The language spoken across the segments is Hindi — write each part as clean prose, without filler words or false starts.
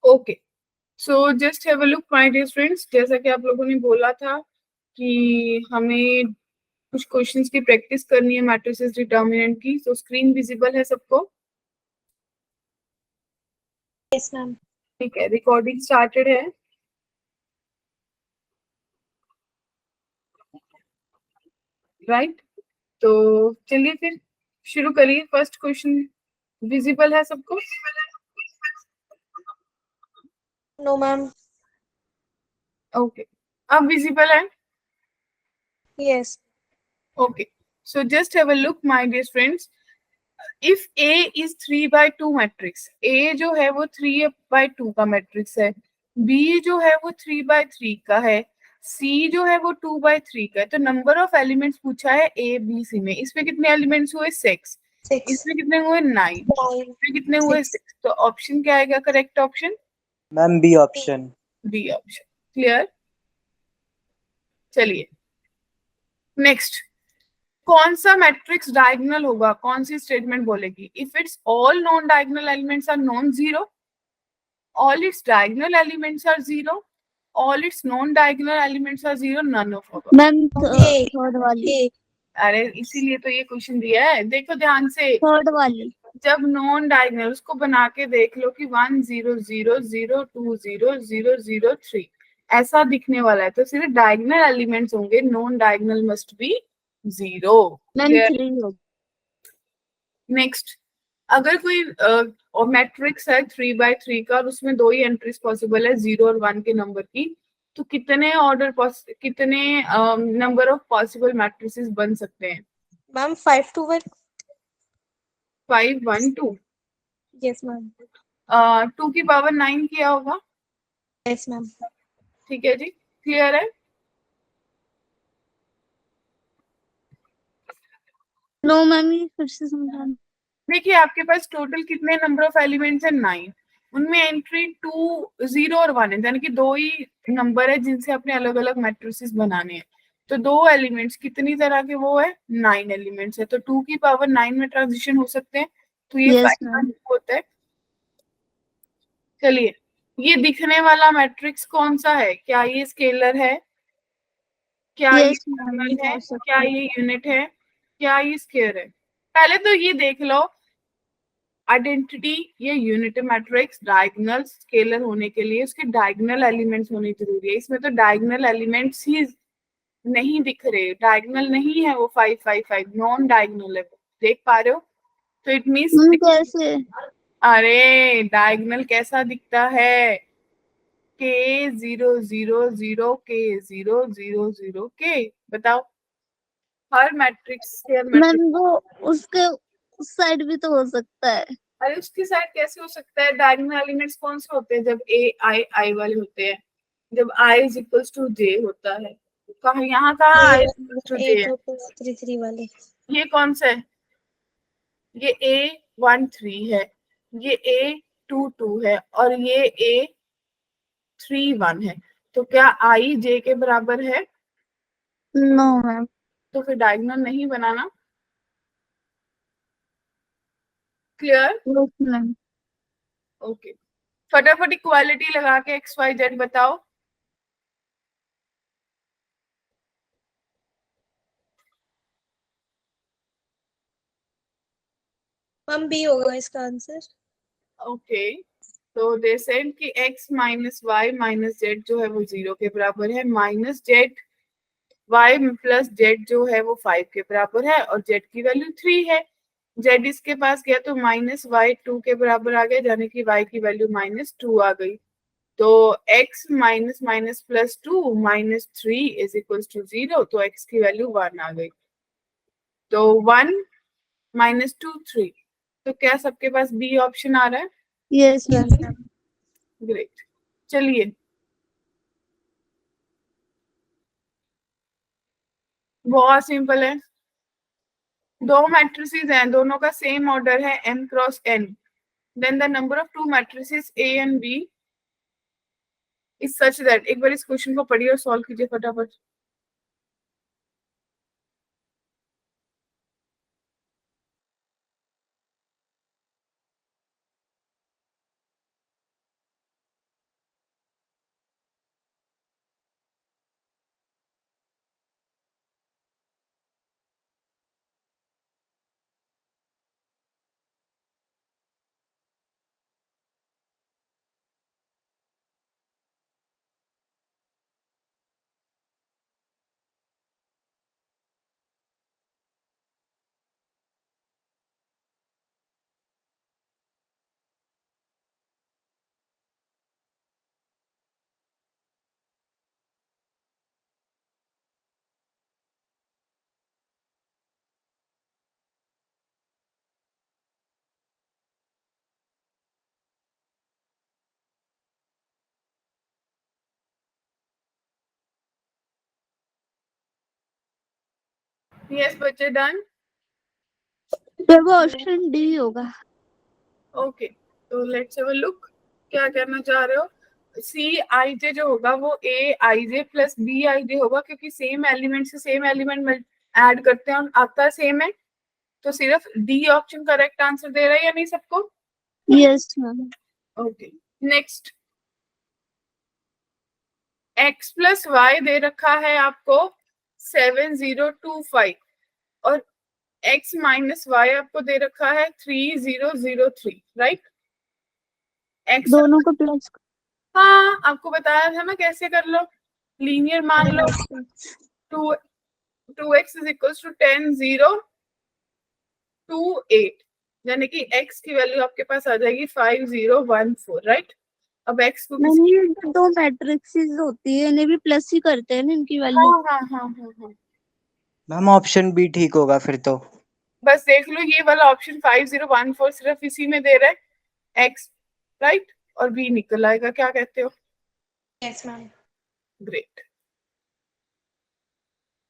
Okay, so just have a look my dear friends, जैसा कि आप लोगों ने बोला था कि हमें कुछ क्वेश्चंस की प्रैक्टिस करनी है मैट्रिसेस डिटर्मिनेंट की। तो स्क्रीन विजिबल है सबको? Yes ma'am. ठीक है, रिकॉर्डिंग स्टार्टेड है। राइट, तो चलिए फिर शुरू करिए। फर्स्ट क्वेश्चन विजिबल है सबको? No ma'am. ओके, अब विजिबल है? Yes. Okay, so just have a look my dear friends. If A is 3/2 matrix, A जो है वो 3/2 का मैट्रिक्स है, B जो है वो 3/3 का है, C जो है वो 2/3 का है। तो नंबर ऑफ एलिमेंट्स पूछा है A B C में। इसमें कितने एलिमेंट्स हुए? 6। 6 इसमें कितने हुए? 9। 5 इसमें कितने हुए? 6 6। तो ऑप्शन क्या आएगा? Correct option ma'am B option. B option. Clear? चलिए नेक्स्ट, कौन सा मैट्रिक्स डायगोनल होगा? कौन सी स्टेटमेंट बोलेगी? If it's all non diagonal elements are non zero, all its diagonal elements are zero, all its non-diagonal elements are zero, none of above. Ma'am A third वाली। ए अरे इसीलिए तो ये क्वेश्चन दिया है, देखो ध्यान से। थर्ड वाली। जब नॉन डायगोनल, उसको बना के देख लो कि 1 0 0 0 2 0 0 0 3 ऐसा दिखने वाला है, तो सिर्फ डायगोनल एलिमेंट्स होंगे, non diagonal must be zero. Ma'am 3 हो। नेक्स्ट, अगर कोई और मैट्रिक्स है 3/3 का और उसमें दो ही एंट्रीज पॉसिबल है, 0 और 1 के नंबर की, तो कितने कितने नंबर ऑफ पॉसिबल मैट्रिसेस बन सकते हैं? Ma'am 5 to 1। 5 1 2। Yes ma'am. 2 की पावर 9 किया होगा। Yes ma'am. ठीक है जी, क्लियर है? नो मैम, ये फिर से समझाना। देखिए आपके पास टोटल कितने नंबर ऑफ एलिमेंट्स है? 9। उनमें एंट्री 2 0 और 1 है, यानी कि दो ही नंबर है जिनसे अपने अलग अलग मैट्रिसेस बनाने हैं। तो दो एलिमेंट्स कितनी तरह के वो है? 9 एलिमेंट्स है, तो 2 की पावर 9 में ट्रांजिशन हो सकते हैं। तो ये यस 5 मैम। होता है। चलिए, ये दिखने वाला मैट्रिक्स कौन सा है? क्या ये स्केलर है? क्या ये यस मैम, टर्मिनल है? हो क्या सकता है। ये यूनिट है? क्या ये स्क्वायर है? पहले तो ये देख लो आइडेंटिटी, ये यूनिट मैट्रिक्स डायगोनल स्केलर होने के लिए उसके डायगोनल एलिमेंट्स होने जरूरी है। इसमें तो डायगोनल एलिमेंट्स ही नहीं दिख रहे, डायगोनल नहीं है वो। 5 5 5 नॉन डायगोनल है, देख पा रहे हो? तो इट मींस, कैसे? अरे डायगोनल कैसा दिखता है? के 0 0 0 के 0 0 0 के। बताओ, हर मैट्रिक्स स्क्वायर मैम मैट्रिक्स। वो उसके उस साइड भी तो हो सकता है। अरे उसकी साइड कैसे हो सकता है? डायगोनल एलिमेंट्स कौन से होते हैं? जब ए आई आई वाले होते हैं, जब आई इज इक्वल्स टू जे होता है। कहा यहाँ कहाँ आई ये इज इक्वल्स टू जे 8 है? 2 3 3 वाले। ये कौन सा है? ये A 1 3 है, ये A 2 2 है, और ये A 3 1 है। तो क्या आई जे के बराबर है? No ma'am. तो फिर डायगोनल नहीं बनाना। क्लियर? Yes ma'am. ओके, फटाफट इक्वालिटी लगा के एक्स वाई जेड बताओ। मैम बी होगा इसका आंसर। ओके, तो दे सेड कि x minus y minus z जो है वो 0 के बराबर है, minus z y plus z जो है वो 5 के बराबर है, और जेड की वैल्यू 3 है। जेड इसके पास गया तो -y 2 के बराबर आ गया, यानी कि y की वैल्यू -2 आ गई। तो x minus minus plus 2 -3 is equals to 0, तो x की वैल्यू 1 आ गई। तो 1 -2 3। तो क्या सबके पास बी ऑप्शन आ रहा है? Yes yes ma'am. Ma'am. Great. चलिए, बहुत सिंपल है। दो मैट्रिसेस हैं, दोनों का सेम ऑर्डर है m cross n, then the number of two matrices a and b is such that. एक बार इस क्वेश्चन को पढ़िए और सॉल्व कीजिए फटाफट। यस बच्चे, डन। जब ऑप्शन डी होगा। ओके, तो लेट्स हैव अ लुक, क्या करना चाह रहे हो। सी आई जे जो होगा वो ए आई जे प्लस बी आई जे होगा, क्योंकि सेम एलिमेंट से सेम एलिमेंट में ऐड करते हैं और आता सेम है, तो सिर्फ डी ऑप्शन करेक्ट आंसर दे रहा है या नहीं सबको। Yes ma'am. Okay, next, x plus why they रखा है आपको 7025 और x माइनस वाई आपको दे रखा है 3003, राइट। x, दोनों को प्लस। हाँ आपको बताया था ना कैसे कर लो, लीनियर मान लो। Two 2x is equal to 10,028, यानी कि x की वैल्यू आपके पास आ जाएगी 5014, राइट। अब x को मैम किसी, ये दो मैट्रिक्सेस होती है, इन्हें भी प्लस ही करते हैं ना इनकी हाँ वैल्यू। हाँ हाँ हाँ हाँ, मैम ऑप्शन बी ठीक होगा फिर तो। बस देख लो ये वाला ऑप्शन 5014 सिर्फ इसी में दे रहा है x, राइट, और b निकल आएगा, क्या कहते हो। Yes ma'am. Great.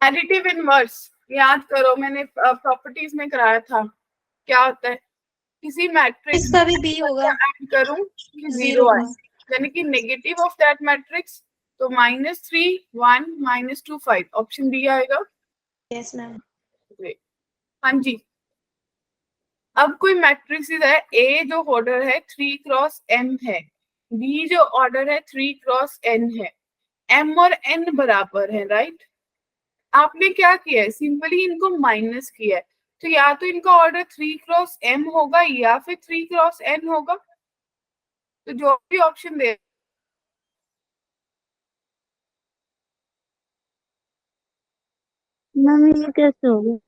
Additive inverse याद करो, मैंने प्रॉपर्टीज में कराया था, क्या होता है, किसी मैट्रिक्स इसका भी बी होगा। ऐड करूं कि जीरो जीरो आए, होगा। यानी कि नेगेटिव ऑफ दैट मैट्रिक्स, तो -3 1 -2 5, ऑप्शन बी आएगा। Yes ma'am. ग्रेट। हाँ जी, अब कोई मैट्रिक्स है, ए जो ऑर्डर है 3 × n है, बी जो ऑर्डर है 3 × n है, m और n बराबर है, राइट। आपने क्या किया है, सिंपली इनको माइनस किया है, तो या तो इनका ऑर्डर 3 × m होगा या फिर 3 × n होगा, तो जो भी ऑप्शन दे। मैम ये कैसे होगा?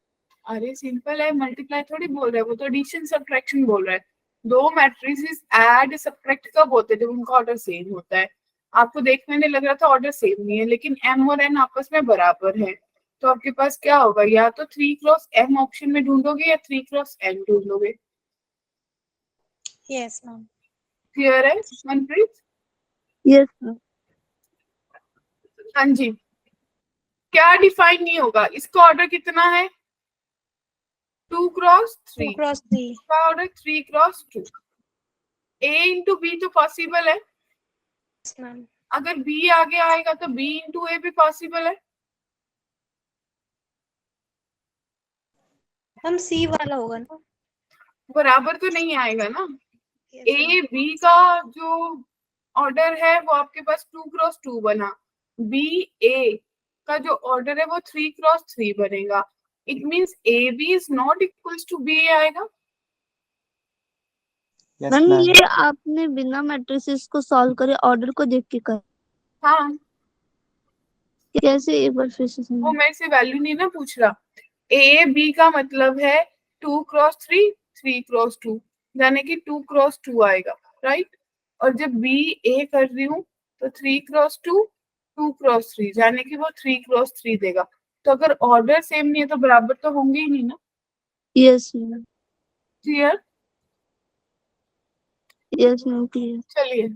अरे सिंपल है, मल्टीप्लाई थोड़ी बोल रहा है, वो तो एडिशन सब्ट्रैक्शन बोल रहा है। दो मैट्रिसेस ऐड सब्ट्रैक्ट कब होते हैं, जब उनका ऑर्डर सेम होता है। आपको देखने में लग रहा था ऑर्डर सेम नहीं है, लेकिन m और n आपस में बराबर है, तो आपके पास क्या होगा, या तो 3 × m ऑप्शन में ढूंढोगे या 3 × n ढूंढोगे। Yes ma'am. क्लियर है मनप्रीत। Yes ma'am. हाँ जी, क्या डिफाइन नहीं होगा, इसका ऑर्डर कितना है 2 × 3, 2 × 3। इसका ऑर्डर 3 × 2। a इंटू बी तो पॉसिबल है, यस मैम। अगर b आगे आएगा तो b इंटू ए भी पॉसिबल है। हम सी वाला होगा ना। बराबर तो नहीं आएगा ना, यस ए मैम। बी का जो ऑर्डर है वो आपके पास 2 × 2 बना, बी ए का जो ऑर्डर है वो 3 × 3 बनेगा, it means A B is not equals to B A आएगा। Yes ma'am ma'am. ये आपने बिना मैट्रिसेस को सॉल्व करे ऑर्डर को देख के कर, हाँ, कैसे एक बार फिर से वो समझ। मेरे से वैल्यू नहीं ना पूछ रहा, ए बी का मतलब है 2 × 3 3 × 2, यानी कि 2 × 2 आएगा, राइट। और जब बी ए कर रही हूँ तो 3 × 2 2 × 3, यानी कि वो 3 × 3 देगा, तो अगर ऑर्डर सेम नहीं है तो बराबर तो होंगे ही नहीं ना। Yes ma'am. Clear. Yes ma'am clear. चलिए,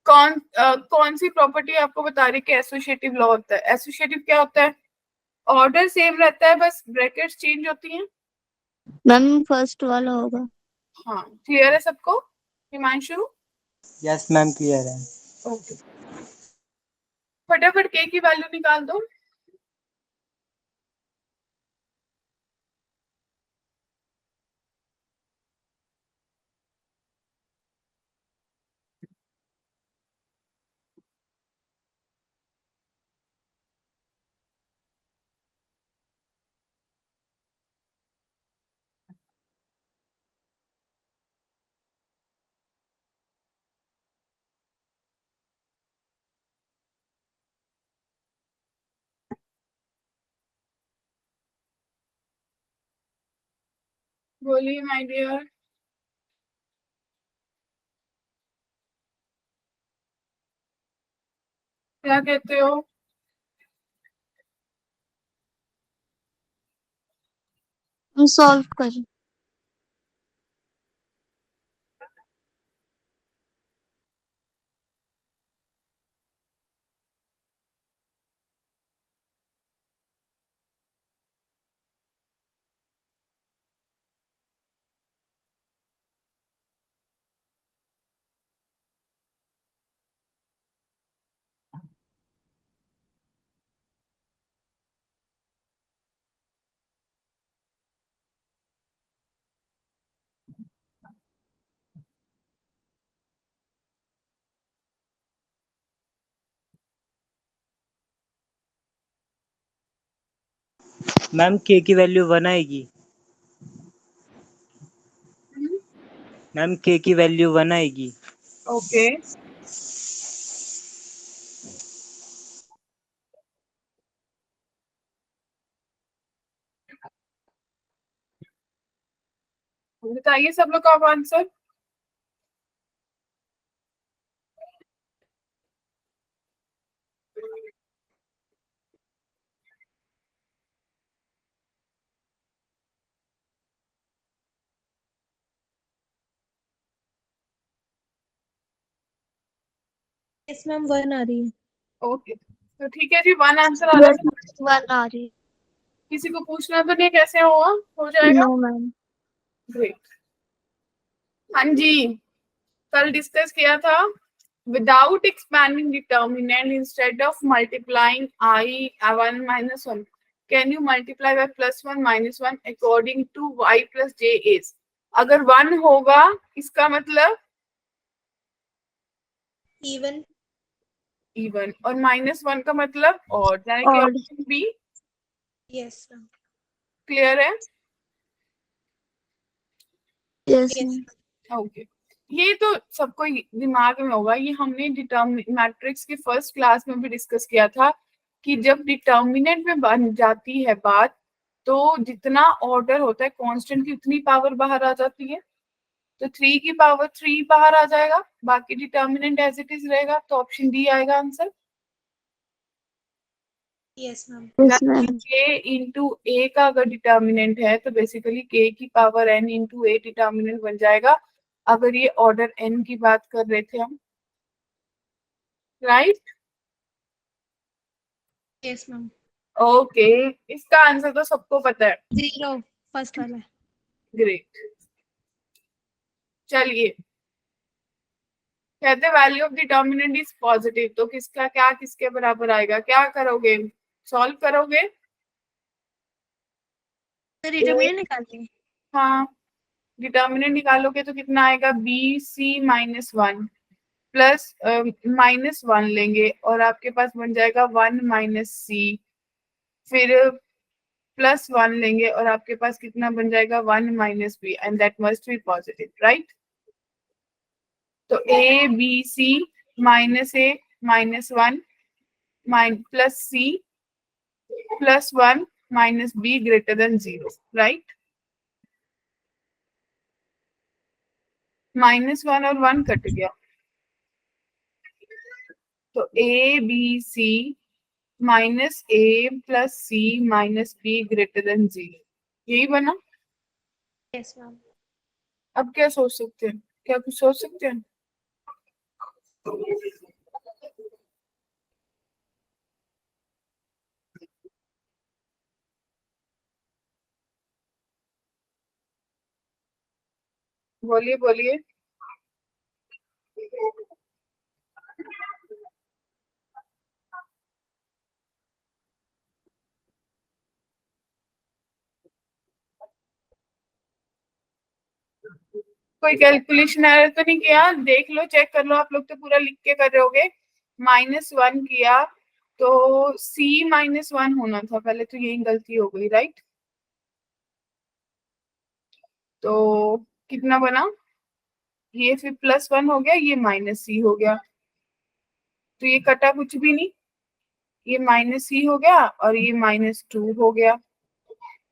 कौन सी प्रॉपर्टी आपको बता रही कि एसोसिएटिव लॉ होता है। एसोसिएटिव क्या होता है, ऑर्डर सेम रहता है, बस ब्रैकेट्स चेंज होती हैं। मैम फर्स्ट वाला होगा। हाँ, क्लियर है सबको, हिमांशु। यस मैम क्लियर है। ओके, फटाफट के की वैल्यू निकाल दो। बोलिए माय डियर, क्या कहते हो। हम सॉल्व करें। मैम के की वैल्यू 1 आएगी। मैम के की वैल्यू 1 आएगी। ओके बताइए सब लोग का आंसर। यस मैम 1 आ रही है। ओके तो ठीक है जी, वन आंसर आ रहा है। यस वन आ रही। किसी को पूछना तो नहीं कैसे होगा, हो जाएगा। No ma'am. ग्रेट। हाँ जी, कल डिस्कस किया था, without expanding determinant instead of multiplying I 1 minus 1 can you multiply by +1 -1 according to y + j is. अगर 1 होगा इसका मतलब इवन। इवन, और -1 का मतलब ऑड, यानी कि Odd. Option B yes ma'am. Clear है। Yes yes. मैम. ओके ये तो सबको दिमाग में होगा, ये हमने मैट्रिक्स की फर्स्ट क्लास में भी डिस्कस किया था कि जब डिटर्मिनेंट में बन जाती है बात, तो जितना ऑर्डर होता है कांस्टेंट की उतनी पावर बाहर आ जाती है। तो 3 की पावर 3 बाहर आ जाएगा, बाकी डिटर्मिनेंट एज इट इज रहेगा, तो ऑप्शन डी आएगा answer. Yes ma'am. Yes ma'am. K into A का अगर डिटर्मिनेंट है तो बेसिकली के की power N into A determinant बन जाएगा, अगर ये ऑर्डर एन की बात कर रहे थे हम, राइट। Yes ma'am. ओके इसका आंसर तो सबको पता है। 0 फर्स्ट वाला है। ग्रेट। चलिए, कहते value of determinant is positive, तो किसका क्या किसके बराबर आएगा, क्या करोगे, सॉल्व करोगे। तो डिटरमिनेंट निकालते हाँ डिटर्मिनेंट निकालोगे तो कितना आएगा, बी सी -1 प्लस -1 लेंगे और आपके पास बन जाएगा 1 - c, फिर +1 लेंगे और आपके पास कितना बन जाएगा 1 - b, and that must be positive, right. तो a b c -a -1 +c +1 -b greater than 0, right. -1 और 1 कट गया, तो a b c -a + c -b greater than 0, यही बना। Yes ma'am. अब क्या सोच सकते हैं, क्या कुछ सोच सकते हैं। बोलिए बोलिए। कोई कैलकुलेशन एरर तो नहीं किया, देख लो चेक कर लो, आप लोग तो पूरा लिख के कर रहे होगे। -1 किया तो c -1 होना था पहले, तो यही गलती हो गई, राइट। तो कितना बना, ये फिर +1 हो गया, ये -c हो गया, तो ये कटा कुछ भी नहीं, ये -c हो गया और ये -2 हो गया,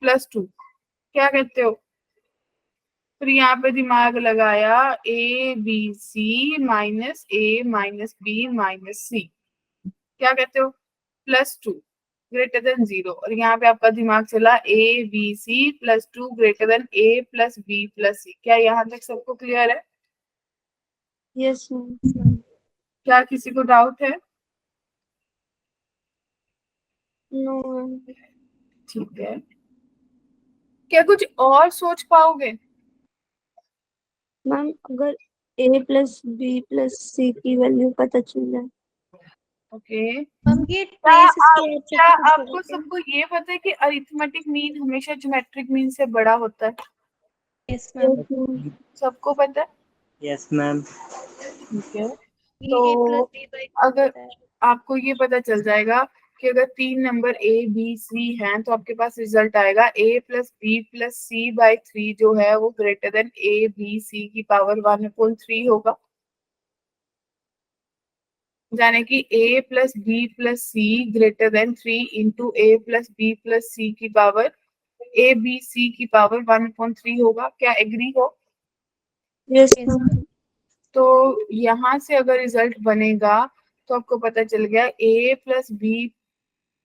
+2, क्या कहते हो। फिर यहाँ पे दिमाग लगाया, A B C -a -b -c, क्या कहते हो, +2 ग्रेटर देन 0, और यहाँ पे आपका दिमाग चला A B C +2 greater than a + b + c। क्या यहाँ तक सबको क्लियर है। Yes ma'am. क्या किसी को डाउट है। No ma'am. ठीक है, क्या कुछ और सोच पाओगे। मैम अगर a + b + c की वैल्यू पता चल जाए. ओके मैम ये क्या ट्रेस स्क्वायर से क्या पूछ रहे आपको थे। सबको ये पता है कि अरिथमेटिक मीन हमेशा ज्योमेट्रिक मीन से बड़ा होता है। Yes ma'am. Yes ma'am. सबको पता है, यस मैम। ठीक है। ये a तो + b/2 अगर होता है। आपको ये पता चल जाएगा कि अगर 3 नंबर ए बी सी हैं तो आपके पास रिजल्ट आएगा a plus B plus C by 3 जो है वो greater than A B C की पावर 1/3 होगा। यानी कि a plus B plus C greater than 3 into A plus B plus C की पावर ए बी सी की पावर 1/3 होगा। क्या एग्री हो? Yes Yes, ma'am. ma'am. तो यहाँ से अगर रिजल्ट बनेगा तो आपको पता चल गया a plus B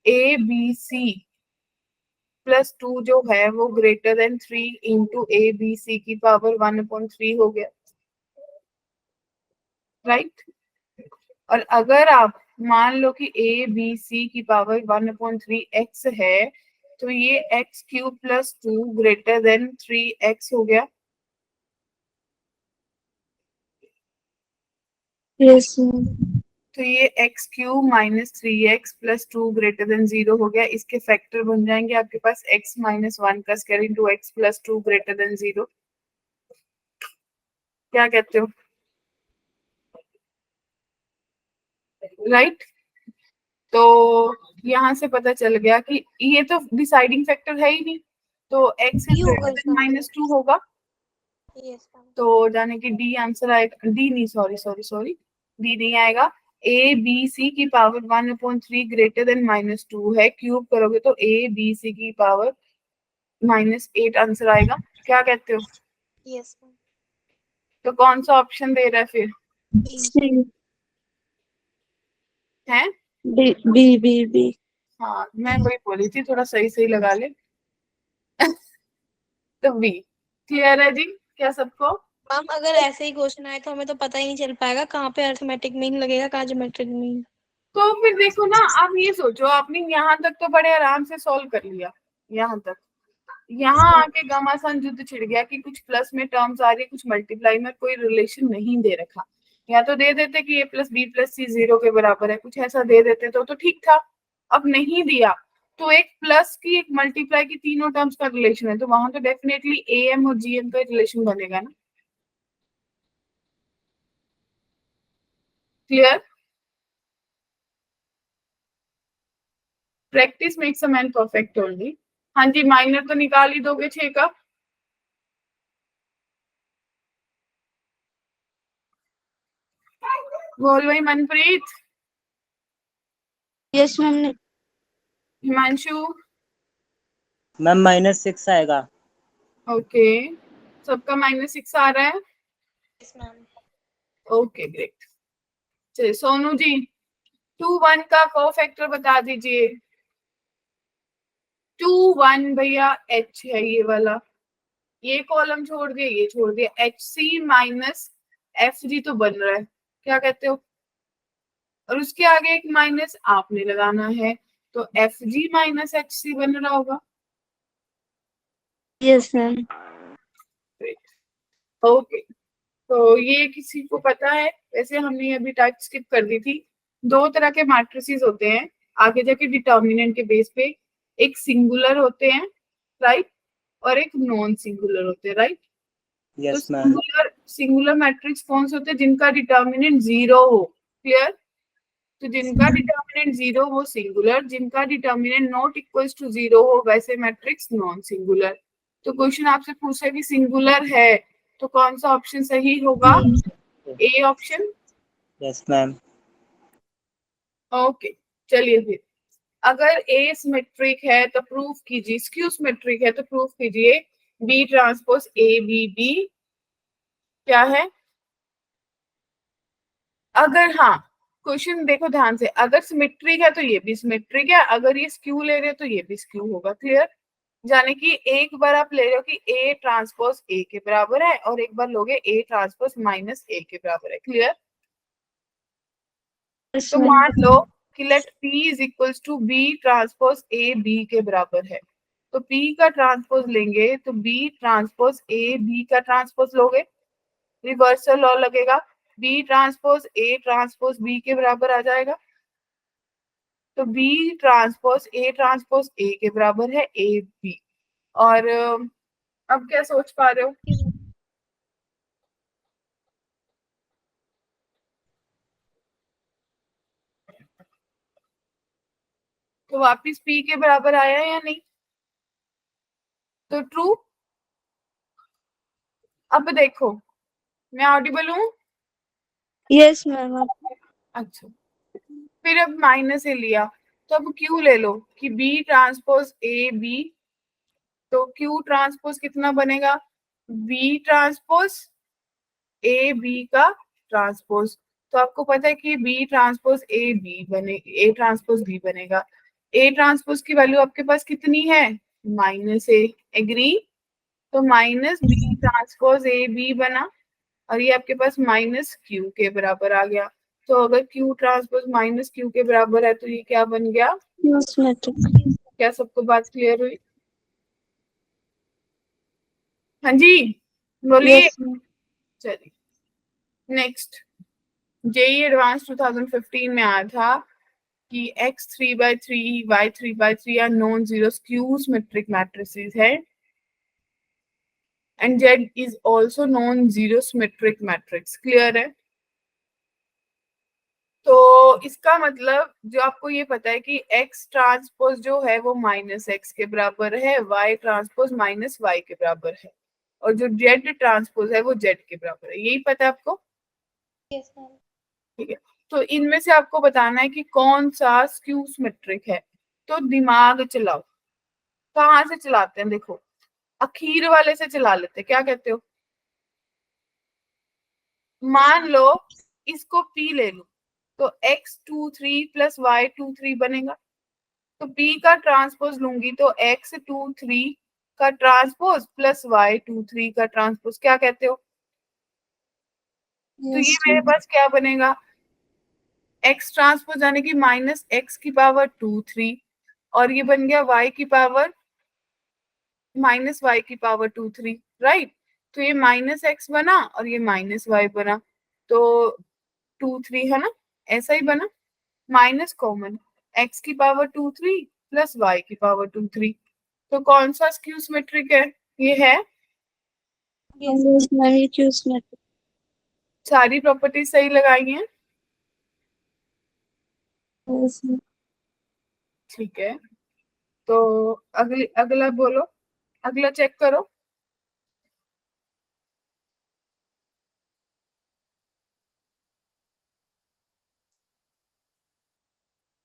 A B C plus 2 जो है वो greater than 3 into A B C की पावर 1/3 हो गया, राइट। और अगर आप मान लो कि ए बी सी की पावर 1/3 एक्स है तो ये x cube plus 2 greater then 3x हो गया। Yes ma'am. तो ये x cube minus 3x plus 2 greater then 0 हो गया। इसके फैक्टर बन जाएंगे आपके पास x माइनस 1 का square into x plus 2 greater then 0। क्या कहते हो? राइट। तो यहाँ से पता चल गया कि ये तो डिसाइडिंग फैक्टर है ही नहीं, तो x इज D होगा ग्रेटर इसका देन -2 होगा। Yes, ma'am. तो जाने की डी आंसर आएगा। डी नहीं, सॉरी डी नहीं आएगा। ए बी सी की पावर 1/3 ग्रेटर देन -2 है, क्यूब करोगे तो ए बी सी की पावर -8 आंसर आएगा। क्या कहते हो? Yes, ma'am. तो कौन सा ऑप्शन दे रहा है फिर? B. सी। है? B B B B. हाँ, मैं वही बोली थी, थोड़ा सही सही लगा ले। तो बी। क्लियर है जी क्या सबको? मैम अगर ऐसे ही क्वेश्चन आए तो हमें तो पता ही नहीं चल पाएगा कहाँ पे अरिथमेटिक मीन लगेगा, कहाँ ज्योमेट्रिक मीन। तो फिर देखो ना, आप ये सोचो, आपने यहाँ तक तो बड़े आराम से सॉल्व कर लिया, यहाँ तक। यहाँ आके घमासान युद्ध छिड़ गया कि कुछ प्लस में टर्म्स आ रही है, कुछ मल्टीप्लाई में, कोई रिलेशन नहीं दे रखा। या तो दे देते कि ए प्लस बी प्लस सी 0 के बराबर है, कुछ ऐसा दे देते तो ठीक था। अब नहीं दिया तो एक प्लस की एक मल्टीप्लाई की तीनों टर्म्स का रिलेशन है, तो वहां तो डेफिनेटली ए एम और जी एम का रिलेशन बनेगा ना। Clear? Practice makes a man perfect only. हाँ जी, माइनर तो निकाल ही दोगे 6 का? बोल भाई Manpreet. Yes ma'am. Himanshu. Ma'am -6 आएगा। ओके, सबका -6 आ रहा है। Yes, ma'am. Okay great. चलिए सोनू जी, 2 1 का कोफैक्टर बता दीजिए। 2 1 भैया एच है ये वाला, ये कॉलम छोड़ दिया, ये छोड़ दिया, H C minus F G तो बन रहा है। क्या कहते हो? और उसके आगे एक माइनस आपने लगाना है, तो F G minus H C बन रहा होगा। Yes ma'am. ओके, तो ये किसी को पता है? वैसे हमने अभी टाइप स्किप कर दी थी। 2 तरह के मैट्रिसेस होते हैं आगे जाके डिटर्मिनेंट के बेस पे, एक सिंगुलर होते हैं, राइट, और एक नॉन सिंगुलर होते हैं, राइट। तो yes ma'am. Singular singular matrix कौन से होते हैं? जिनका डिटर्मिनेंट 0 हो। क्लियर? तो जिनका डिटर्मिनेंट 0 हो सिंगुलर, जिनका डिटर्मिनेंट नॉट इक्वल्स टू 0 हो वैसे मैट्रिक्स नॉन सिंगुलर। तो क्वेश्चन आपसे पूछा कि सिंगुलर है तो कौन सा ऑप्शन सही होगा? A option. Yes ma'am. Okay, चलिए फिर, अगर ए सिमेट्रिक है तो प्रूफ कीजिए, स्क्यू सिमेट्रिक है तो प्रूफ कीजिए B transpose A B B क्या है? अगर हाँ, क्वेश्चन देखो ध्यान से, अगर सिमेट्रिक है तो ये भी सिमेट्रिक है, अगर ये स्क्यू ले रहे हो तो ये भी स्क्यू होगा। क्लियर? यानी कि एक बार आप ले रहे हो कि ए ट्रांसपोज ए के बराबर है और एक बार लोगे ए ट्रांसपोज माइनस ए के बराबर है। क्लियर? यस तो मैम। मान लो कि let P is equals to B transpose A B के बराबर है, तो P का ट्रांसपोज लेंगे तो B ट्रांसपोज ए बी का ट्रांसपोज लोगे, रिवर्सल लॉ लगेगा, B ट्रांसपोज बी के बराबर आ जाएगा। तो B ट्रांसपोज ए के बराबर है ए बी। और अब क्या सोच पा रहे हो? तो वापिस p के बराबर आया या नहीं? तो ट्रू। अब देखो, मैं ऑडिबल हूँ? Yes ma'am. अच्छा, फिर अब माइनस से लिया तो अब क्यू ले लो कि बी ट्रांसपोज ए बी, तो क्यू ट्रांसपोज कितना बनेगा? बी ट्रांसपोज ए बी का ट्रांसपोज। तो आपको पता है कि बी ट्रांसपोज ए बी बने, ए ट्रांसपोज बी बनेगा। ए ट्रांसपोज की वैल्यू आपके पास कितनी है? Minus A. एग्री? तो minus B transpose A B बना और ये आपके पास माइनस क्यू के बराबर आ गया। तो अगर क्यू ट्रांसपोज माइनस क्यू के बराबर है तो ये क्या बन गया? Skew symmetric. क्या सबको बात क्लियर हुई? हाँ जी, बोलिए। Yes ma'am. चलिए नेक्स्ट, जेई एडवांस 2015 में आया था कि x 3/3 y 3/3 are non zero skew symmetric matrices है and z is also non zero symmetric matrix. Clear है? तो इसका मतलब जो आपको ये पता है कि x ट्रांसपोज जो है वो माइनस एक्स के बराबर है, y ट्रांसपोज माइनस वाई के बराबर है, और जो z ट्रांसपोज है वो z के बराबर है। यही पता है आपको? Yes ma'am. ठीक है, तो इनमें से आपको बताना है कि कौन सा स्क्यू सिमेट्रिक है। तो दिमाग चलाओ। कहाँ से चलाते हैं? देखो, अखीर वाले से चला लेते हैं। क्या कहते हो? मान लो इसको p ले लो, तो x23 प्लस y23 बनेगा। तो p का ट्रांसपोज लूंगी तो x23 का ट्रांसपोज प्लस y23 का ट्रांसपोज। क्या कहते हो? तो ये यस मेरे मैम। पास क्या बनेगा? x ट्रांसपोज यानी कि माइनस एक्स की पावर 2 3, और ये बन गया y की पावर माइनस वाई की पावर 2 3। राइट? तो ये माइनस एक्स बना और ये माइनस वाई बना, तो 2 3 है ना, ऐसा ही बना। माइनस कॉमन, एक्स की पावर 2 3 प्लस वाई की पावर 2 3। तो कौन सा स्क्यू सिमेट्रिक है? ये है। यस मैम, ये क्यू सिमेट्रिक। सारी प्रॉपर्टीज सही लगाई हैं? Yes ma'am. ठीक है, तो अगला बोलो, अगला चेक करो।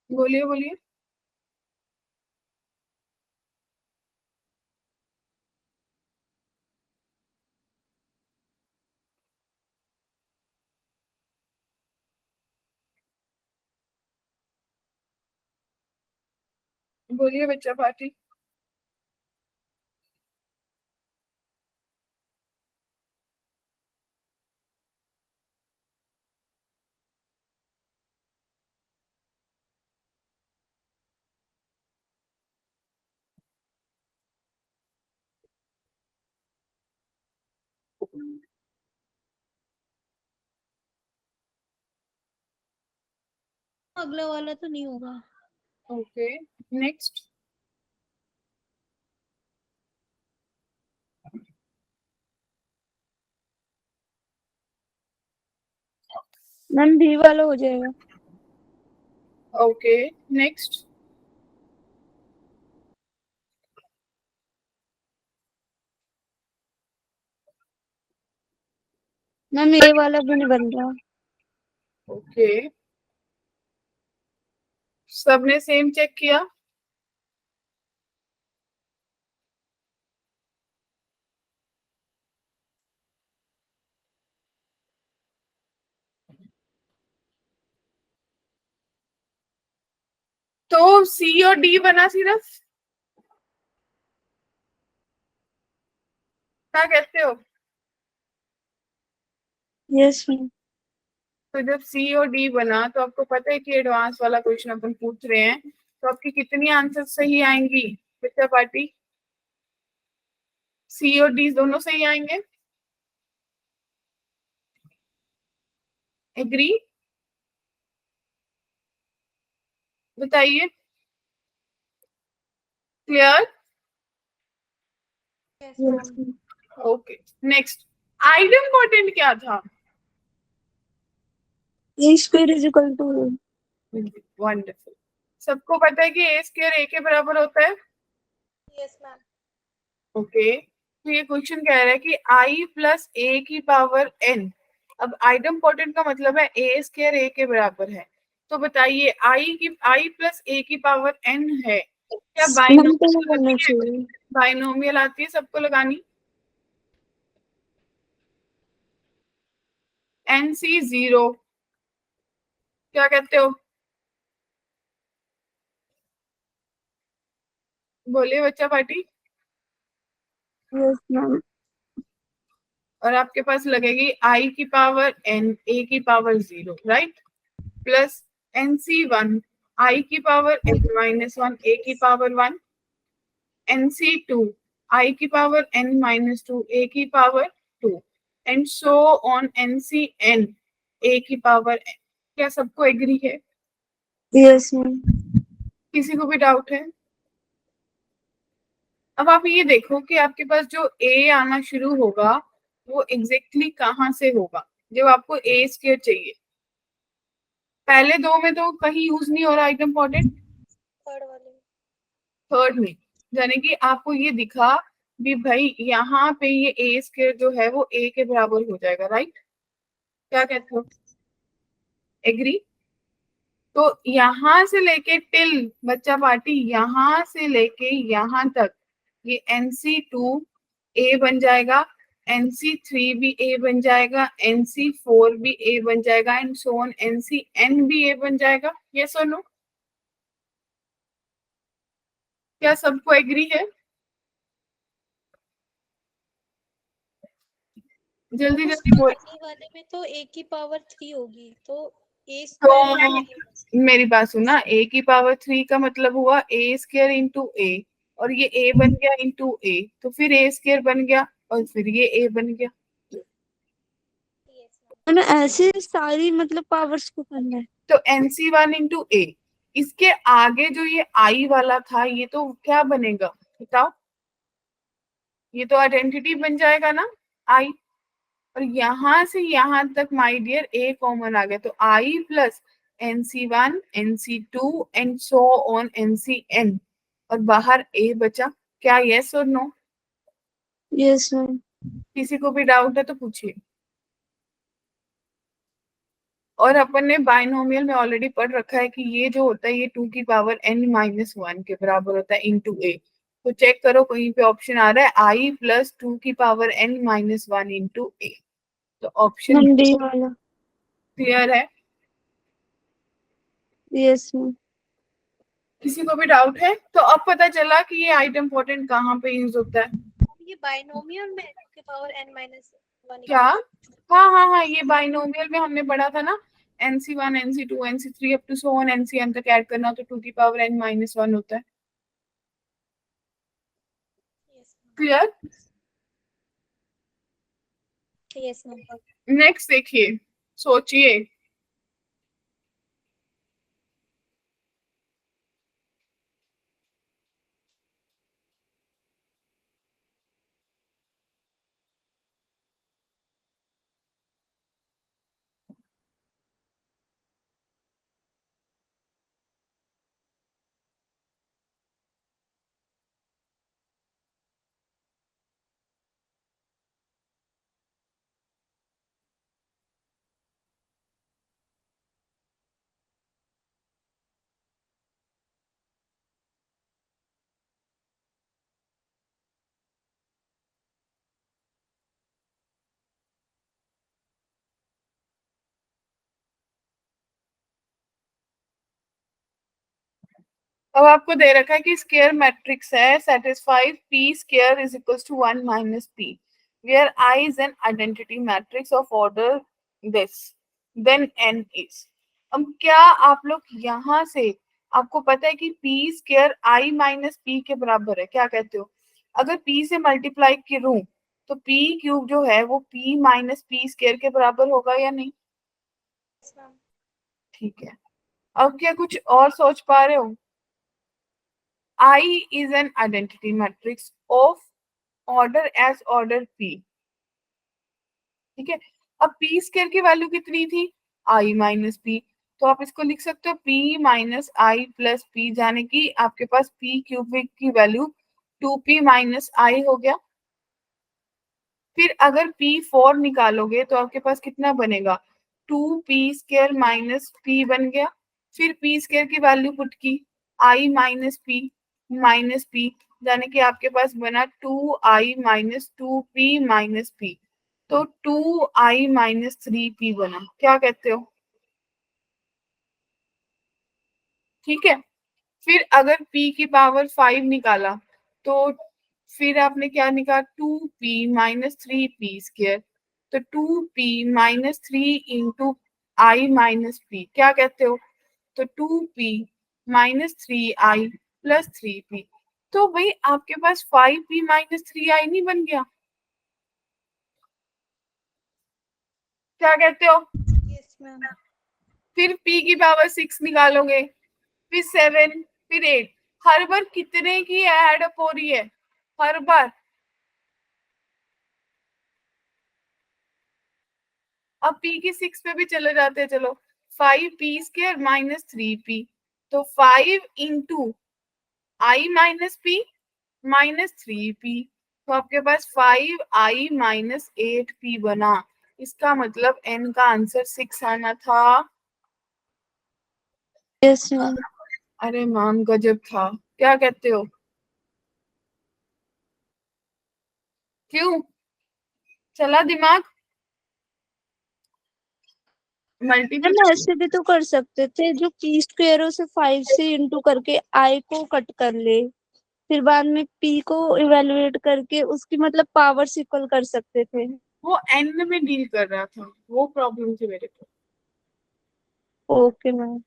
बोलिए बोलिए। बोलिए बच्चा पार्टी। अगला वाला तो नहीं होगा। Okay, next. मैम बी वाला हो जाएगा। Okay, next. मैम ए वाला भी नहीं बन रहा। ओके, सबने सेम चेक किया? तो सी और डी बना सिर्फ। क्या कहते हो? Yes ma'am. तो जब सी और डी बना तो आपको पता है कि एडवांस वाला क्वेश्चन अपन पूछ रहे हैं, तो आपकी कितनी आंसर सही आएंगी बच्चा पार्टी? सी और डी दोनों सही आएंगे? एग्री? बताइए। Clear? Yes yes ma'am. Ma'am. Okay, next. Idempotent क्या था? A square is equal to. Wonderful. सबको पता है कि ए स्क्वायर ए के बराबर होता है। Yes ma'am. ओके, तो ये क्वेश्चन कह रहा है कि आई प्लस ए की पावर एन। अब आइडम्पोटेंट का मतलब है ए स्क्वायर ए के बराबर है। तो बताइए आई प्लस ए की पावर एन है, क्या मैम तो बाइनोमियल करना आती है? चाहिए। बाइनोमियल आती है सबको लगानी। एन सी 0, क्या कहते हो? बोलिए बच्चा पार्टी। Yes ma'am. और आपके पास लगेगी आई की पावर एन ए की power 0, right, plus N C 1 I की पावर एन माइनस 1 ए की पावर 1, एन सी 2 आई की पावर एन माइनस 2 ए की power 2, and so on N C N A की पावर एन। क्या सबको एग्री है? Yes ma'am. किसी को भी डाउट है? अब आप ये देखो कि आपके पास जो ए आना शुरू होगा वो एग्जैक्टली कहाँ से होगा जब आपको ए स्क्वायर चाहिए। पहले दो में तो कहीं यूज नहीं हो रहा आइटम इम्पोर्टेंट, थर्ड वाले। थर्ड में यानी कि आपको ये दिखा भी भाई यहाँ पे ये ए स्क्वायर जो है वो ए के बराबर हो जाएगा, राइट? क्या कहते हो, एग्री? तो यहाँ से लेके टिल बच्चा पार्टी, यहाँ से लेके यहाँ तक ये NC2 ए बन जाएगा, NC3 भी ए बन जाएगा, NC4 भी ए बन जाएगा, एंड सो ऑन NCN भी ए बन जाएगा। यस और नो? क्या सबको एग्री है? जल्दी जल्दी बोल। ए वाले में तो ए की पावर 3 होगी, तो ए तो स्क्वायर। मेरी बात सुना, ए की पावर 3 का मतलब हुआ ए स्क्वायर इंटू ए, और ये ए बन गया इंटू ए, तो फिर ए स्क्वायर बन गया और फिर ये ए बन गया। मैंने ऐसे सारी मतलब पावर्स को करना है। तो NC1 इंटू ए, इसके आगे जो ये आई वाला था ये तो क्या बनेगा बताओ? ये तो आइडेंटिटी बन जाएगा ना, आई। और यहां से यहां तक माय डियर ए कॉमन आ गया, तो I plus NC1 NC2 and so on NCN, और बाहर ए बचा। क्या यस और नो? Yes ma'am. किसी को भी डाउट है तो पूछिए। और अपन ने बाइनोमियल में ऑलरेडी पढ़ रखा है कि ये जो होता है ये 2 की पावर n माइनस 1 के बराबर होता है इंटू ए। तो चेक करो कहीं पे ऑप्शन आ रहा है आई प्लस 2 की पावर n माइनस 1 इंटू ए, तो ऑप्शन मैम डी वाला। क्लियर है? Yes ma'am. किसी को भी डाउट है? तो अब पता चला कि ये आइटम इम्पोर्टेंट कहाँ पे यूज होता है। ये बाइनोमियल में की पावर n माइनस 1। क्या? हाँ हाँ हाँ, ये बाइनोमियल में हमने पढ़ा था ना, NC1 NC2 NC3 up to so on NCN तक ऐड करना, तो 2 की पावर n माइनस 1 होता है। क्लियर? Yes ma'am. नेक्स्ट देखिए, सोचिए। अब आपको दे रखा है कि स्क्वायर मैट्रिक्स है, satisfy P square is equals to 1 minus P, where I is an identity matrix of order this, then N is. अब क्या आप लोग यहाँ से, आपको पता है कि पी स्क्वायर आई माइनस पी के बराबर है, क्या कहते हो? अगर पी से मल्टीप्लाई करूं तो पी क्यूब जो है वो पी माइनस पी स्क्वायर के बराबर होगा या नहीं? ठीक है, अब क्या कुछ और सोच पा रहे हो? I is an identity matrix of order as order P, ठीक है। अब P स्क्वायर की वैल्यू कितनी थी? I माइनस P, तो आप इसको लिख सकते हो p माइनस आई प्लस पी, जाने की आपके पास p क्यूबिक की वैल्यू 2p माइनस आई हो गया। फिर अगर p4 निकालोगे तो आपके पास कितना बनेगा, 2p² माइनस p बन गया। फिर p² की वैल्यू पुट की, i माइनस p, यानी कि आपके पास बना 2i minus 2p minus p, तो 2i माइनस 3p बना। क्या कहते हो? ठीक है। फिर अगर p की पावर 5 निकाला तो फिर आपने क्या निकाला, 2p माइनस 3p², तो 2p माइनस 3 इंटू आई माइनस p। क्या कहते हो? तो 2p minus 3i plus 3p, तो भाई आपके पास 5p माइनस 3i नहीं बन गया? क्या कहते हो? Yes ma'am. फिर p की पावर 6 निकालोगे, फिर 7, फिर 8, हर बार कितने की ऐड अप हो रही है? हर बार। अब p की 6 पे भी चले जाते हैं, चलो 5p² माइनस 3p, तो 5 इंटू आई माइनस p माइनस 3p, तो आपके पास 5i माइनस 8p बना। इसका मतलब n का आंसर 6 आना था। Yes ma'am. अरे मैम गजब था। क्या कहते हो? क्यों चला दिमाग? मल्टीपल मैम ऐसे भी तो कर सकते थे, जो पी स्क्वेयर से 5 से इंटू करके आई को कट कर ले, फिर बाद में पी को इवेलुएट करके उसकी मतलब पावर्स इक्वल कर सकते थे। वो n में डील कर रहा था, वो प्रॉब्लम थी मेरे को। Okay ma'am.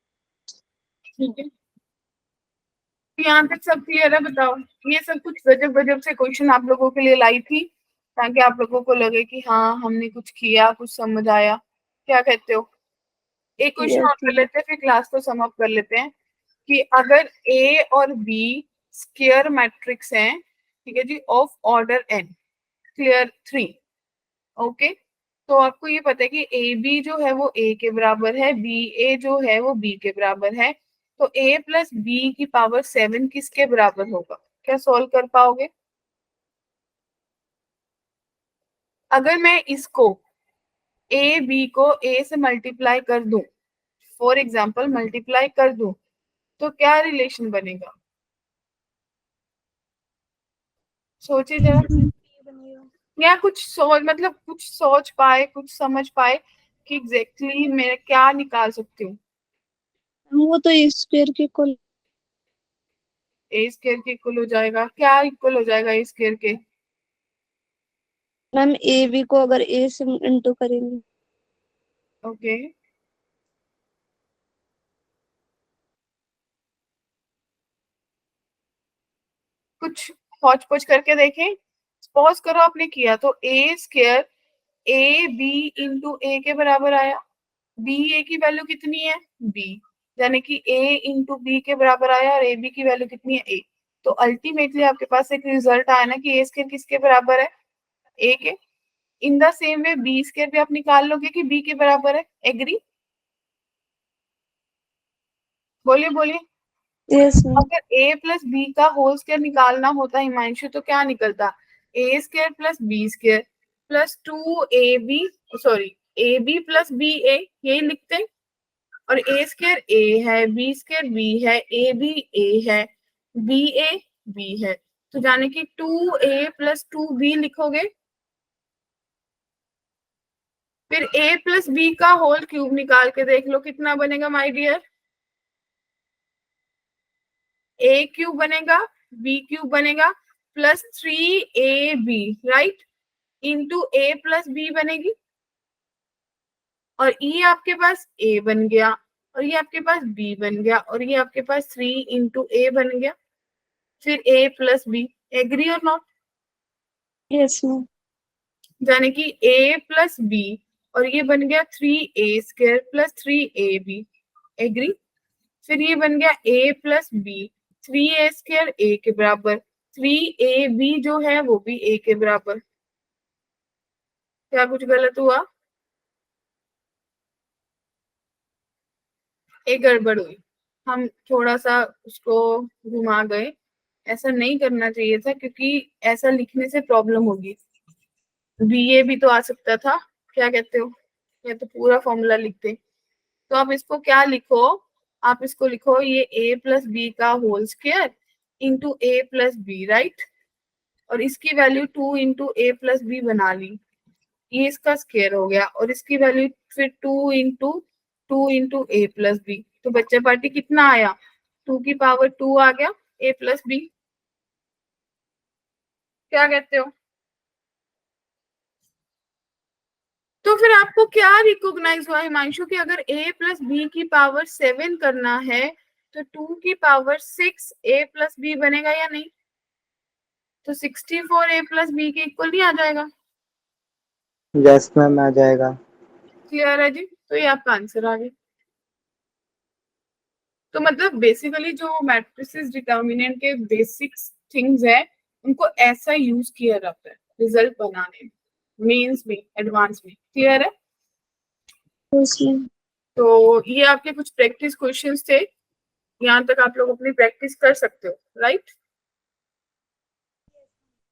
ठीक है, यहाँ तक सब क्लियर है? बताओ, ये सब कुछ गजब गजब से क्वेश्चन आप लोगों के लिए लाई थी, ताकि आप लोगों को लगे कि हाँ हमने कुछ किया, कुछ समझ आया। क्या कहते हो? एक क्वेश्चन यस और कर लेते हैं, फिर क्लास को सम अप कर लेते हैं। कि अगर ए और बी स्क्वायर मैट्रिक्स हैं, ठीक है जी, of order n, clear 3, okay, तो आपको ये पता है कि ए बी जो है वो ए के बराबर है, बी ए जो है वो बी के बराबर है, तो a प्लस बी की पावर 7 किसके बराबर होगा? क्या सॉल्व कर पाओगे? अगर मैं इसको ए बी को a से मल्टीप्लाई कर दूं, फॉर एग्जाम्पल मल्टीप्लाई कर दूं, तो क्या रिलेशन बनेगा? सोचिए जरा। या कुछ सोच, मतलब कुछ सोच पाए, कुछ समझ पाए कि एग्जैक्टली मैं क्या निकाल सकती हूँ? वो तो ए स्क्वेयर के इक्वल। ए स्क्वायर के इक्वल हो जाएगा? क्या इक्वल हो जाएगा ए स्क्वायर के? मैम ए बी को अगर ए से इंटू करेंगे। ओके, कुछ हौच पौच करके देखें। सपोज करो आपने किया तो ए स्क्वायर ए बी इंटू ए के बराबर आया। बी ए की वैल्यू कितनी है? बी, यानी कि ए इंटू बी के बराबर आया, और ए बी की वैल्यू कितनी है? ए। तो अल्टीमेटली आपके पास एक रिजल्ट आया ना कि ए स्क्वायर किसके बराबर है? ए के। In the same way B square भी आप निकाल लोगे कि बी के बराबर है। एग्री? बोलिए बोलिए। Yes ma'am. अगर a प्लस बी का होल स्क्वायर निकालना होता हिमांशु, तो क्या निकलता? A square plus B square plus 2ab, sorry, A B plus B A, यही लिखते हैं। और ए स्क्वायर ए है, बी स्क्वायर बी है, ए बी ए है, बी ए बी है, तो जाने की 2a प्लस 2b लिखोगे। फिर a प्लस बी का होल क्यूब निकाल के देख लो कितना बनेगा माय डियर। ए क्यूब बनेगा, बी क्यूब बनेगा, plus 3ab, right, into A plus B बनेगी, और ये आपके पास a बन गया, और ये आपके पास b बन गया, और ये आपके पास 3 इंटू ए बन गया, फिर a प्लस बी। एग्री और नॉट? Yes ma'am. यानी कि a प्लस बी, और ये बन गया 3a² प्लस 3ab। एग्री? फिर ये बन गया a plus B, 3a² a के बराबर, 3ab जो है वो भी a के बराबर। क्या कुछ गलत हुआ? एक गड़बड़ हुई, हम थोड़ा सा उसको घुमा गए, ऐसा नहीं करना चाहिए था क्योंकि ऐसा लिखने से प्रॉब्लम होगी। बीए भी तो आ सकता था, क्या कहते हो, या तो पूरा फॉर्मूला लिखते। तो आप इसको क्या लिखो, आप इसको लिखो ये a प्लस बी का whole square into A plus B, right. और इसकी value 2 into A plus B बना ली, ये इसका स्क्वायर हो गया, और इसकी वैल्यू फिर 2 इंटू ए प्लस बी। तो बच्चे पार्टी कितना आया, 2 की पावर 2 आ गया ए प्लस बी। क्या कहते हो? तो फिर आपको क्या रिकॉग्नाइज हुआ हिमांशु कि अगर a प्लस बी की पावर 7 करना है तो 2 की पावर 6 a प्लस बी बनेगा या नहीं? तो 64 a प्लस बी के इक्वल नहीं आ जाएगा? यस मैम आ जाएगा। क्लियर है जी? तो ये आपका आंसर आ गया। तो मतलब बेसिकली जो मैट्रिसेस डिटर्मिनेंट के बेसिक्स थिंग्स है उनको ऐसा यूज किया जाता है रिजल्ट बनाने में, मेंस में, एडवांस में। क्लियर है? उसमें तो ये आपके कुछ प्रैक्टिस क्वेश्चंस थे, यहाँ तक आप लोग अपनी प्रैक्टिस कर सकते हो, राइट?